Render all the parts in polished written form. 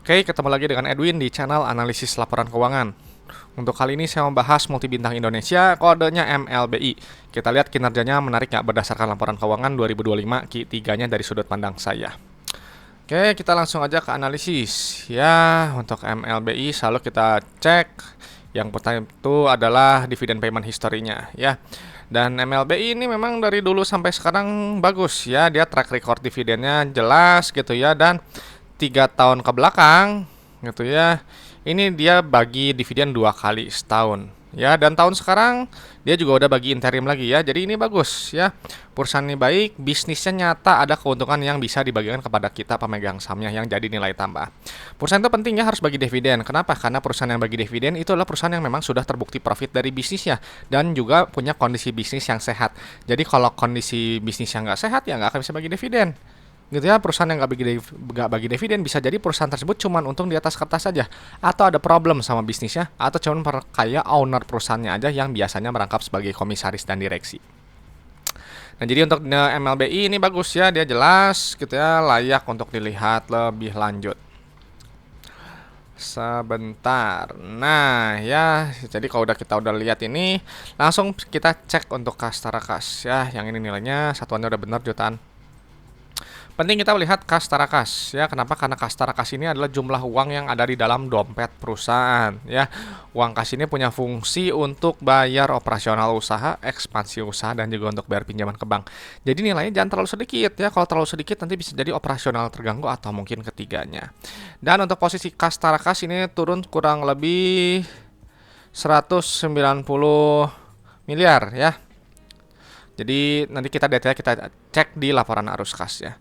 Oke, ketemu lagi dengan Edwin di channel analisis laporan keuangan. Untuk kali ini saya membahas multi bintang Indonesia, kodenya MLBI. Kita lihat kinerjanya menarik nggak berdasarkan laporan keuangan 2025 Q3-nya dari sudut pandang saya. Oke, kita langsung aja ke analisis. Ya, untuk MLBI selalu kita cek. Yang pertama itu adalah dividen payment history-nya, ya. Dan MLBI ini memang dari dulu sampai sekarang bagus, ya. Dia track record dividennya jelas gitu ya, dan 3 tahun ke belakang gitu ya, ini dia bagi dividen 2 kali setahun ya, dan tahun sekarang dia juga udah bagi interim lagi ya. Jadi ini bagus ya, perusahaan ini baik, bisnisnya nyata, ada keuntungan yang bisa dibagikan kepada kita pemegang sahamnya yang jadi nilai tambah. Perusahaan itu penting ya, harus bagi dividen. Kenapa? Karena perusahaan yang bagi dividen itu adalah perusahaan yang memang sudah terbukti profit dari bisnisnya dan juga punya kondisi bisnis yang sehat. Jadi kalau kondisi bisnis yang nggak sehat ya nggak akan bisa bagi dividen gitu ya. Perusahaan yang nggak bagi dividen bisa jadi perusahaan tersebut cuman untung di atas kertas saja, atau ada problem sama bisnisnya, atau cuman kayak owner perusahaannya aja yang biasanya merangkap sebagai komisaris dan direksi. Nah, jadi untuk MLBI ini bagus ya, dia jelas gitu ya, layak untuk dilihat lebih lanjut. Sebentar. Nah, ya, jadi kalau kita udah lihat ini, langsung kita cek untuk kas tarakas ya. Yang ini nilainya satuannya udah benar, jutaan. Penting kita melihat kas tarakas ya. Kenapa? Karena kas tarakas ini adalah jumlah uang yang ada di dalam dompet perusahaan ya. Uang kas ini punya fungsi untuk bayar operasional usaha, ekspansi usaha, dan juga untuk bayar pinjaman ke bank. Jadi nilainya jangan terlalu sedikit ya. Kalau terlalu sedikit nanti bisa jadi operasional terganggu atau mungkin ketiganya. Dan untuk posisi kas tarakas ini turun kurang lebih 190 miliar ya. Jadi nanti kita detailnya kita cek di laporan arus kas ya.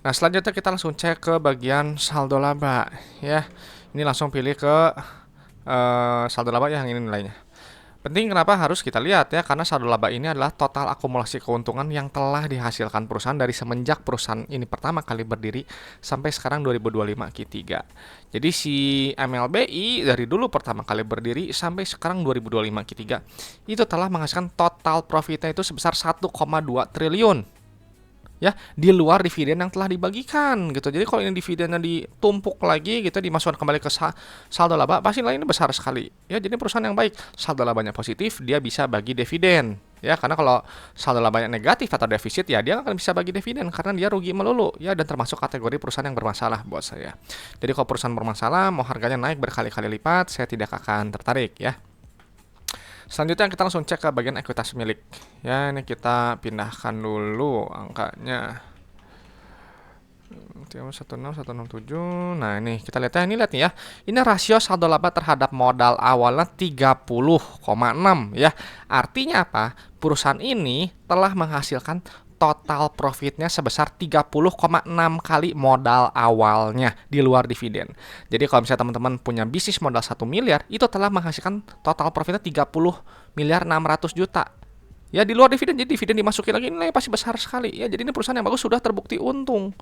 Nah, selanjutnya kita langsung cek ke bagian saldo laba ya. Ini langsung pilih ke saldo laba yang ini nilainya. Penting kenapa harus kita lihat ya, karena saldo laba ini adalah total akumulasi keuntungan yang telah dihasilkan perusahaan dari semenjak perusahaan ini pertama kali berdiri sampai sekarang 2025 Q3. Jadi si MLBI dari dulu pertama kali berdiri sampai sekarang 2025 Q3 itu telah menghasilkan total profitnya itu sebesar 1,2 triliun. Ya, di luar dividen yang telah dibagikan gitu. Jadi kalau ini dividennya ditumpuk lagi gitu, dimasukkan kembali ke saldo laba, pasti nilainya besar sekali. Ya, jadi perusahaan yang baik, saldo labanya positif, dia bisa bagi dividen. Ya, karena kalau saldo labanya negatif atau defisit ya dia akan bisa bagi dividen karena dia rugi melulu ya, dan termasuk kategori perusahaan yang bermasalah buat saya. Jadi kalau perusahaan bermasalah mau harganya naik berkali-kali lipat, saya tidak akan tertarik ya. Selanjutnya kita langsung cek ke bagian ekuitas milik. Ya, ini kita pindahkan dulu angkanya. 16167. Nah, ini kita lihat ya, nih ya. Ini rasio saldo laba terhadap modal awalnya 30,6 ya. Artinya apa? Perusahaan ini telah menghasilkan total profitnya sebesar 30,6 kali modal awalnya di luar dividen. Jadi kalau misalnya teman-teman punya bisnis modal 1 miliar, itu telah menghasilkan total profitnya 30 miliar 600 juta. Ya, di luar dividen, jadi dividen dimasukin lagi, nilainya pasti besar sekali. Ya, jadi ini perusahaan yang bagus, sudah terbukti untung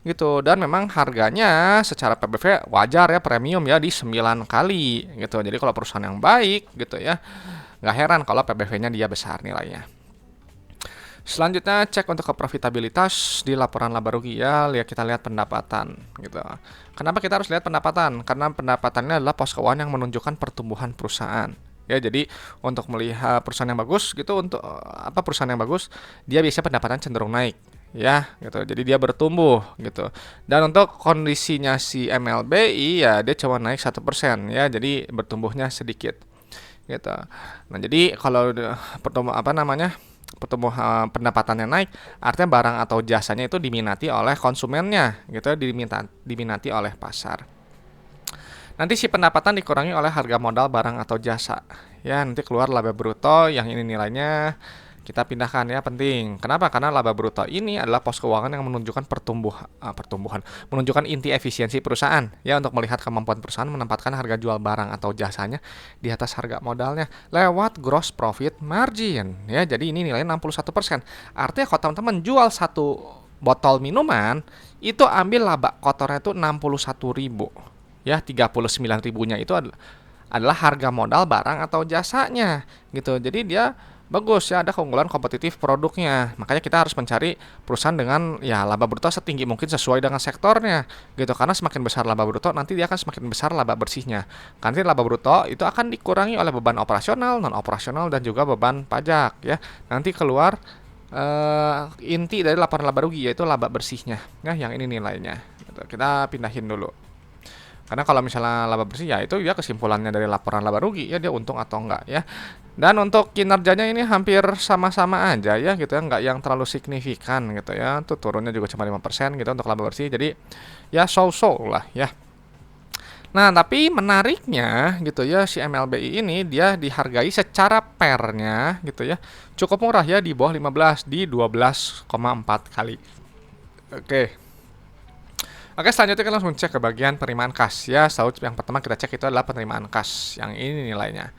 gitu, dan memang harganya secara PBV wajar ya, premium ya, di 9 kali gitu. Jadi kalau perusahaan yang baik gitu ya, nggak heran kalau PBV-nya dia besar nilainya. Selanjutnya cek untuk profitabilitas di laporan laba rugi ya. Kita lihat pendapatan gitu. Kenapa kita harus lihat pendapatan? Karena pendapatannya adalah pos keuangan yang menunjukkan pertumbuhan perusahaan. Ya, jadi untuk melihat perusahaan yang bagus gitu, untuk perusahaan yang bagus, dia biasanya pendapatan cenderung naik ya gitu. Jadi dia bertumbuh gitu. Dan untuk kondisinya si MLBI ya, dia cuma naik 1% ya. Jadi bertumbuhnya sedikit gitu. Nah, jadi kalau pertumbuhan pendapatannya naik, artinya barang atau jasanya itu diminati oleh konsumennya gitu, diminati oleh pasar. Nanti si pendapatan dikurangi oleh harga modal barang atau jasa ya, nanti keluar laba bruto yang ini nilainya kita pindahkan ya. Penting kenapa? Karena laba bruto ini adalah pos keuangan yang menunjukkan pertumbuhan, menunjukkan inti efisiensi perusahaan ya, untuk melihat kemampuan perusahaan menempatkan harga jual barang atau jasanya di atas harga modalnya lewat gross profit margin ya. Jadi ini nilainya 61%. Artinya kalau teman-teman jual satu botol minuman, itu ambil laba kotornya itu 61.000 ya, 39.000-nya itu adalah harga modal barang atau jasanya gitu. Jadi dia bagus ya, ada keunggulan kompetitif produknya. Makanya kita harus mencari perusahaan dengan ya laba bruto setinggi mungkin sesuai dengan sektornya gitu. Karena semakin besar laba bruto nanti dia akan semakin besar laba bersihnya. Nanti laba bruto itu akan dikurangi oleh beban operasional, non operasional dan juga beban pajak ya. Nanti keluar inti dari laporan laba rugi yaitu laba bersihnya. Ya, yang ini nilainya. Gitu. Kita pindahin dulu. Karena kalau misalnya laba bersih ya itu ya kesimpulannya dari laporan laba rugi ya dia untung atau enggak ya. Dan untuk kinerjanya ini hampir sama-sama aja ya gitu ya, enggak yang terlalu signifikan gitu ya. Tuh turunnya juga cuma 5% gitu untuk laba bersih. Jadi ya so-so lah ya. Nah, tapi menariknya gitu ya si MLBI ini dia dihargai secara pernya gitu ya. Cukup murah ya di bawah 15 di 12,4 kali. Oke. Oke, selanjutnya kita langsung cek ke bagian penerimaan kas ya. Selalu yang pertama kita cek itu adalah penerimaan kas. Yang ini nilainya.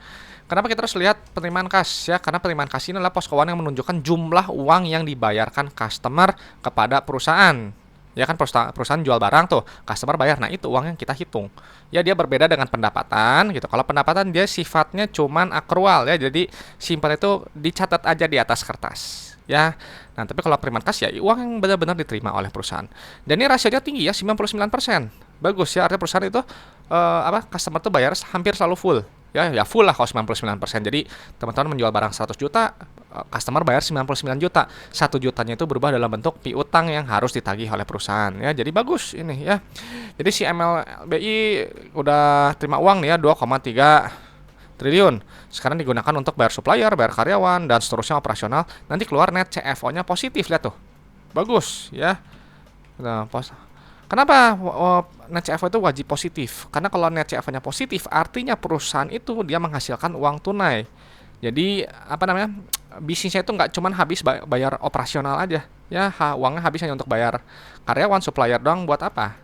Kenapa kita harus lihat penerimaan kas ya? Karena penerimaan kas ini adalah pos keuangan yang menunjukkan jumlah uang yang dibayarkan customer kepada perusahaan. Ya kan perusahaan jual barang tuh, customer bayar. Nah, itu uang yang kita hitung. Ya dia berbeda dengan pendapatan gitu. Kalau pendapatan dia sifatnya cuman akrual ya. Jadi simpan itu dicatat aja di atas kertas. Ya. Nah, tapi kalau penerimaan kas ya uang yang benar-benar diterima oleh perusahaan. Dan ini rasionya tinggi ya, 99%. Bagus ya, artinya perusahaan itu customer tuh bayar hampir selalu full. Ya full lah kalau 99%. Jadi teman-teman menjual barang 100 juta, customer bayar 99 juta. 1 jutanya itu berubah dalam bentuk piutang yang harus ditagih oleh perusahaan ya. Jadi bagus ini ya. Jadi si MLBI udah terima uang nih ya 2,3 triliun. Sekarang digunakan untuk bayar supplier, bayar karyawan dan seterusnya operasional. Nanti keluar net CFO-nya positif, lihat tuh. Bagus ya. Nah, kenapa net CFO itu wajib positif? Karena kalau net CFO-nya positif, artinya perusahaan itu dia menghasilkan uang tunai. Jadi bisnisnya itu nggak cuma habis bayar operasional aja, ya uangnya habis hanya untuk bayar karyawan, supplier doang buat apa?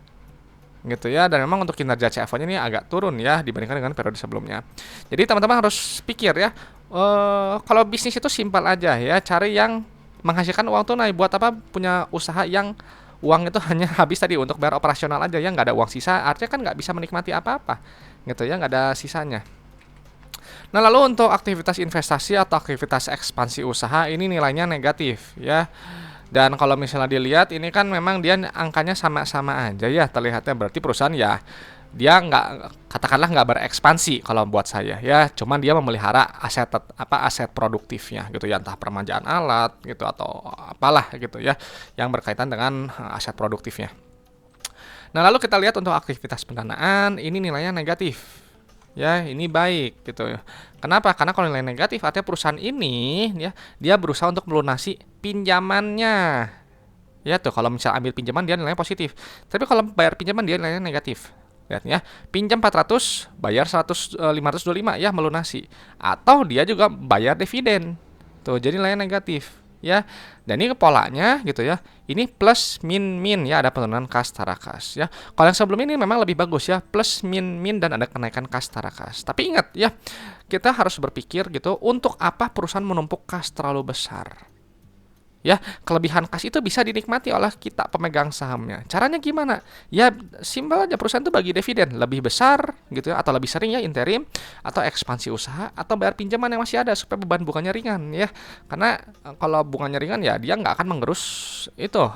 Gitu ya. Dan memang untuk kinerja CFO-nya ini agak turun ya dibandingkan dengan periode sebelumnya. Jadi teman-teman harus pikir ya, kalau bisnis itu simpel aja ya, cari yang menghasilkan uang tunai. Buat apa punya usaha yang uang itu hanya habis tadi untuk bayar operasional aja ya, nggak ada uang sisa, artinya kan nggak bisa menikmati apa-apa gitu ya, nggak ada sisanya. Nah, lalu untuk aktivitas investasi atau aktivitas ekspansi usaha ini nilainya negatif ya. Dan kalau misalnya dilihat ini kan memang dia angkanya sama-sama aja ya terlihatnya, berarti perusahaan ya dia nggak, katakanlah nggak berekspansi kalau buat saya ya, cuman dia memelihara aset produktifnya gitu ya, entah permajaan alat gitu atau apalah gitu ya yang berkaitan dengan aset produktifnya. Nah, lalu kita lihat untuk aktivitas pendanaan ini nilainya negatif. Ya, ini baik gitu ya. Kenapa? Karena kalau nilai negatif artinya perusahaan ini ya dia berusaha untuk melunasi pinjamannya. Ya tuh, kalau misal ambil pinjaman dia nilainya positif. Tapi kalau bayar pinjaman dia nilainya negatif. Lihat ya, pinjam 400, bayar 100 525 ya melunasi. Atau dia juga bayar dividen. Tuh, jadi nilainya negatif ya. Dan ini polanya gitu ya. Ini plus min min ya, ada penurunan kas tara kas ya. Kalau yang sebelum ini memang lebih bagus ya, plus min min dan ada kenaikan kas tara kas. Tapi ingat ya, kita harus berpikir gitu, untuk apa perusahaan menumpuk kas terlalu besar? Ya, kelebihan kas itu bisa dinikmati oleh kita pemegang sahamnya. Caranya gimana? Ya, simpel aja, perusahaan itu bagi dividen lebih besar gitu ya, atau lebih sering ya interim, atau ekspansi usaha, atau bayar pinjaman yang masih ada supaya beban bunganya ringan ya. Karena kalau bunganya ringan ya dia nggak akan mengerus itu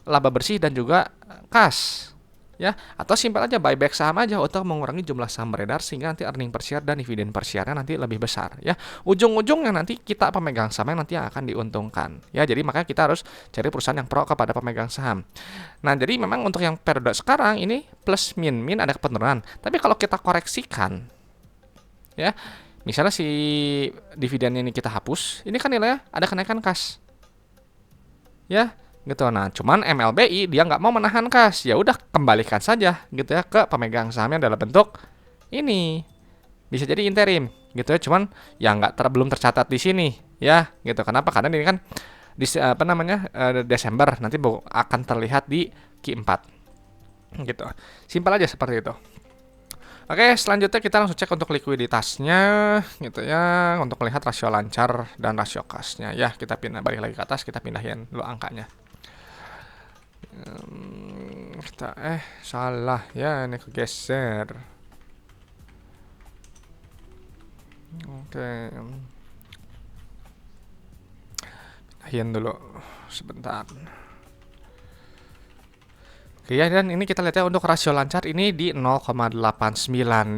laba bersih dan juga kas. Ya, atau simpel aja buyback saham aja untuk mengurangi jumlah saham beredar sehingga nanti earning per share dan dividen per share-nya nanti lebih besar ya. Ujung-ujungnya nanti kita pemegang saham yang nanti akan diuntungkan. Ya, jadi makanya kita harus cari perusahaan yang pro kepada pemegang saham. Nah, jadi memang untuk yang periode sekarang ini plus min ada penurunan. Tapi kalau kita koreksikan ya, misalnya si dividen ini kita hapus, ini kan nilainya ada kenaikan kas. Ya, gitu. Nah, cuman MLBI dia nggak mau menahan kas, ya udah kembalikan saja gitu ya ke pemegang sahamnya dalam bentuk ini, bisa jadi interim gitu ya, cuman ya belum tercatat di sini ya gitu. Kenapa? Karena ini kan di Desember nanti akan terlihat di Q4 gitu. Simpel aja seperti itu. Oke, selanjutnya kita langsung cek untuk likuiditasnya gitu ya, untuk melihat rasio lancar dan rasio kasnya ya. Kita balik lagi ke atas, kita pindahin dulu angkanya. Kita salah ya, ini kegeser. Oke. pindahin dulu sebentar. Oke ya, dan ini kita lihat ya untuk rasio lancar ini di 0,89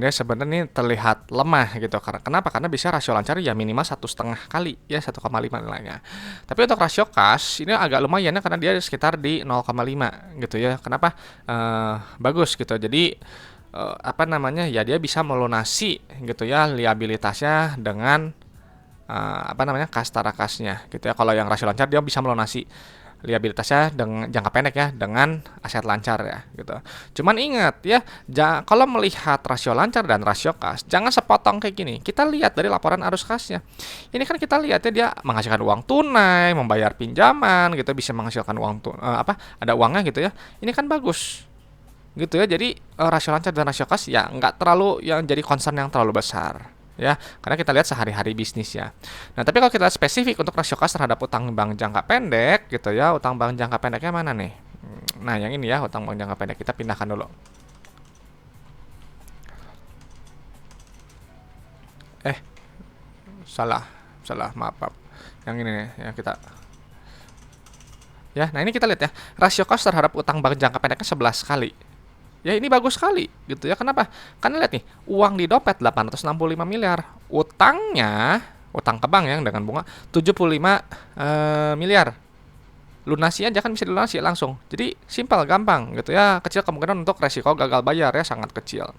ya, sebenarnya ini terlihat lemah gitu. Kenapa? Karena bisa rasio lancar ya minimal 1,5 kali ya, 1,5 nilainya. Tapi untuk rasio kas ini agak lumayan ya, karena dia sekitar di 0,5 gitu ya. Kenapa? Bagus gitu. Jadi apa namanya ya, dia bisa melunasi gitu ya liabilitasnya dengan apa namanya kastara kasnya gitu ya. Kalau yang rasio lancar dia bisa melunasi liabilitasnya dengan jangka pendek ya, dengan aset lancar ya gitu. Cuman ingat ya, kalau melihat rasio lancar dan rasio kas, jangan sepotong kayak gini. Kita lihat dari laporan arus kasnya. Ini kan kita lihat ya, dia menghasilkan uang tunai, membayar pinjaman gitu, bisa menghasilkan uang ada uangnya gitu ya. Ini kan bagus gitu ya. Jadi rasio lancar dan rasio kas ya nggak terlalu yang jadi concern yang terlalu besar ya, karena kita lihat sehari-hari bisnisnya. Nah, tapi kalau kita spesifik untuk rasio kas terhadap utang bank jangka pendek gitu ya, utang bank jangka pendeknya mana nih? Nah, yang ini ya, utang bank jangka pendek, kita pindahkan dulu. Salah, maaf. Yang ini nih, yang kita ya, nah ini kita lihat ya, rasio kas terhadap utang bank jangka pendeknya 11 kali. Ya ini bagus sekali gitu ya. Kenapa? Karena lihat nih, uang di dompet 865 miliar. Utangnya, utang ke bank yang dengan bunga 75 miliar. Lunasi aja kan bisa dilunasi langsung. Jadi simpel, gampang gitu ya. Kecil kemungkinan untuk resiko gagal bayar ya, sangat kecil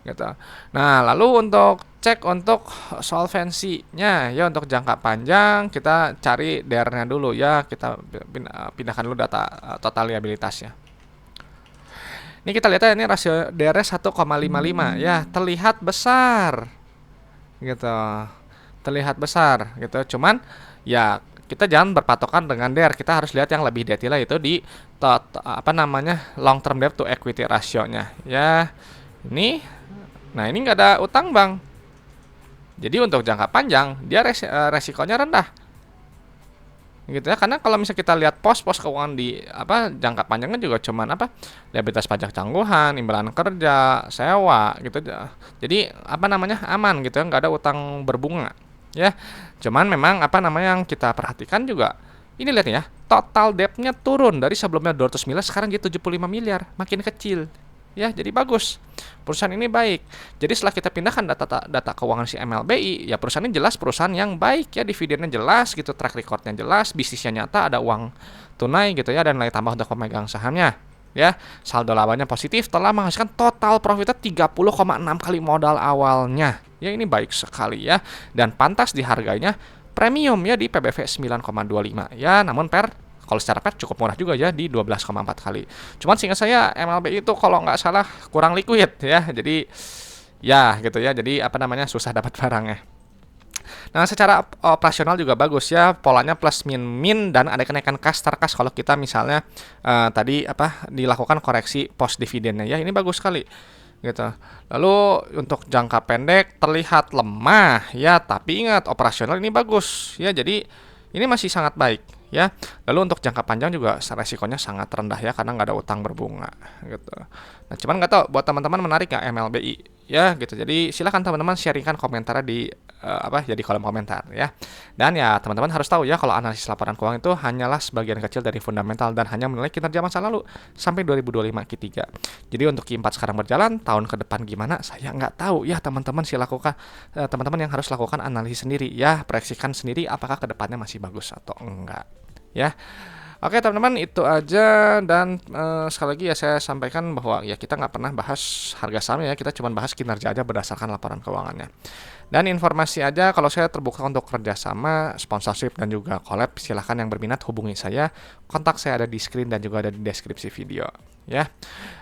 gitu. Nah, lalu untuk cek untuk solvensinya ya, untuk jangka panjang kita cari DR-nya dulu ya. Kita pindahkan dulu data total liabilitasnya. Ini kita lihat ya, ini rasio DR 1,55 ya, terlihat besar gitu. Terlihat besar gitu. Cuman ya kita jangan berpatokan dengan DR, kita harus lihat yang lebih detail itu di long term debt to equity ratio-nya ya. Ini nah, ini nggak ada utang bank. Jadi untuk jangka panjang dia resikonya rendah gitu ya, karena kalau misalnya kita lihat pos-pos keuangan di jangka panjangnya juga cuman liabilitas pajak tangguhan, imbalan kerja, sewa gitu. Jadi aman gitu ya, nggak ada utang berbunga ya. Cuman memang yang kita perhatikan juga, ini lihat ya, total debt-nya turun dari sebelumnya 200 miliar sekarang jadi 75 miliar, makin kecil ya. Jadi bagus, perusahaan ini baik. Jadi setelah kita pindahkan data keuangan si MLBI, ya perusahaan ini jelas perusahaan yang baik ya, dividennya jelas gitu, track recordnya jelas, bisnisnya nyata, ada uang tunai gitu ya, dan nilai tambah untuk pemegang sahamnya ya. Saldo labanya positif, telah menghasilkan total profitnya 30,6 kali modal awalnya ya. Ini baik sekali ya, dan pantas dihargainya premium ya di PBV 9,25 ya. Namun kalau secara PET cukup murah juga ya, di 12,4 kali. Cuman seingat saya MLBI itu kalau nggak salah kurang liquid ya. Jadi ya gitu ya. Jadi susah dapat barangnya. Nah, secara operasional juga bagus ya. Polanya plus min dan ada kenaikan kas terkas kalau kita misalnya tadi dilakukan koreksi post dividennya ya. Ini bagus sekali gitu. Lalu untuk jangka pendek terlihat lemah ya, tapi ingat operasional ini bagus ya. Jadi ini masih sangat baik ya. Lalu untuk jangka panjang juga resikonya sangat rendah ya, karena nggak ada utang berbunga gitu. Nah, cuman nggak tahu buat teman-teman menarik nggak MLBI ya gitu. Jadi silahkan teman-teman sharingkan komentarnya di jadi kolom komentar ya. Dan ya teman-teman harus tahu ya, kalau analisis laporan keuangan itu hanyalah sebagian kecil dari fundamental dan hanya menilai kinerja masa lalu sampai 2025 Q3. Jadi untuk Q4 sekarang berjalan, tahun ke depan gimana saya nggak tahu ya. Teman-teman teman-teman yang harus lakukan analisis sendiri ya, proyeksikan sendiri apakah ke depannya masih bagus atau enggak ya. Oke teman-teman, itu aja. Dan sekali lagi ya saya sampaikan bahwa ya kita nggak pernah bahas harga saham ya, kita cuma bahas kinerja aja berdasarkan laporan keuangannya. Dan informasi aja, kalau saya terbuka untuk kerjasama, sponsorship, dan juga collab, silahkan yang berminat hubungi saya. Kontak saya ada di screen dan juga ada di deskripsi video ya.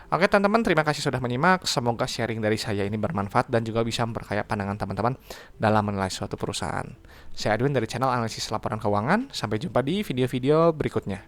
Oke teman-teman, terima kasih sudah menyimak. Semoga sharing dari saya ini bermanfaat dan juga bisa memperkaya pandangan teman-teman dalam menilai suatu perusahaan. Saya Edwin dari channel analisis laporan keuangan. Sampai jumpa di video-video berikutnya.